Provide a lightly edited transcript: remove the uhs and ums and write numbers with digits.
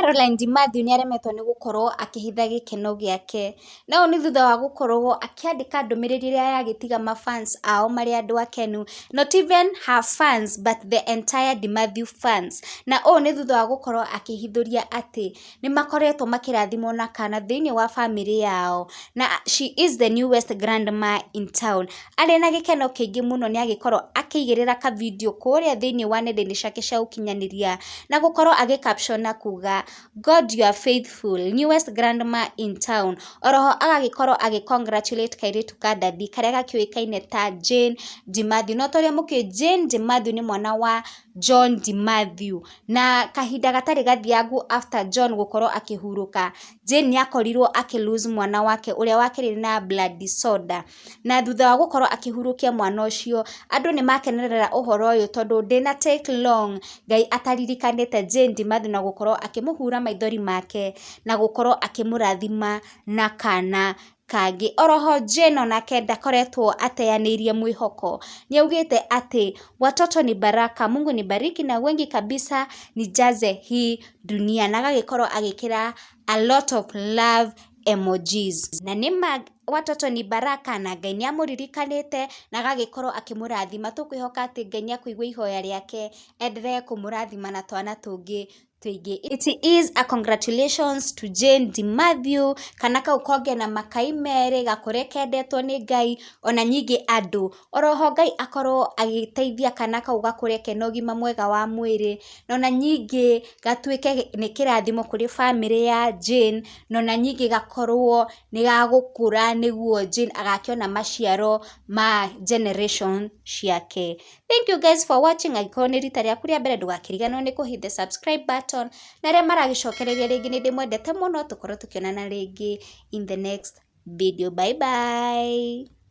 Carolyne De'matthew nĩaremetwo nĩ gũkorwo akĩhitha gĩkeno gĩake. No nĩ thutha wa gũkorwo akĩandĩka ndũmĩrĩri ĩrĩa yagĩtiga mafans ao marĩ andũ akenu. Not even her fans but the entire De'matthew fans. Na ũũ nĩ thutha wa gũkorwo akĩhithũria atĩ nĩ makoretwo makĩrathimwo na kana thĩinĩ wa famĩlĩ yao. Na she is the newest grandma in town. Arĩ na gĩkeno kĩingĩ mũno nĩ agĩkorwo akĩigĩrĩra ka video kũrĩa thĩinĩ wa nenda-inĩ ciake cia ũkinyanĩria na gũkorwo agĩ-caption na kuga God you are faithful, newest grandma in town. Oroho agagĩkorwo agĩ-congratulate kairĩtu ka ndathi karĩa gakĩũĩkaine ta Jane De'matthew. No ta ũrĩa mũkĩũĩ Jane De'matthew nĩ mwana wa John De'matthew. Na kahinda gatarĩ gathiangu after John gũkorwo akĩhurũka, Jane nĩakorirwo akĩ-lose mwana wake ũrĩa wakĩrĩ na blood disorder. Na thutha wa gũkorwo akĩhurũkia mwana ũcio, andũ nĩ makenerera ũhoro ũyũ tondũ ndĩna take long Ngai ataririkanĩte Jane De'matthew na gũkorwo akĩmũhura maithori make na gũkorwo akĩmũrathima na kana kangĩ. Oroho Jane onake ndakoretwo ateanĩirie mwĩhoko. Nĩaugĩte atĩ watoto ni baraka, Mungu ni bariki na wengi kabisa nijaze hii dunia. Na agagĩkorwo agĩkĩra a lot of love emojis. Na nĩma watoto ni baraka na Ngai nĩamũririkanĩte na agagĩkorwo akĩmũrathima. Tũkwĩhoka atĩ Ngai nĩakũigua ihoya rĩake, endelee kũmũrathima na twana tũngĩ tuige. It is a congratulations to Jane De'matthew. Kana kau konge na makai merĩ gakũre kendetwo nĩ Ngai ona nyingĩ andũ. Oroho Ngai akorwo agĩteithia kana kau gakũre kena ũgima mwega wa mwĩrĩ. Na ona nyingĩ gatuĩke nĩ kĩrathimo kũrĩ famĩlĩ ya Jane. Na ona nyingĩ gakorwo nĩ gagũkũra nĩguo Jane agakĩona maciaro ma generation ciake. Thank you guys for watching. Angĩkorwo nĩ rita rĩaku rĩa mbere ndũgakĩriganĩrwo nĩ kũhit the subscribe button. Na arĩa maragĩcokereria rĩngĩ nĩ ndĩmwendete mũno, tũkorwo tũkĩonana rĩngĩ in the next video. Bye bye.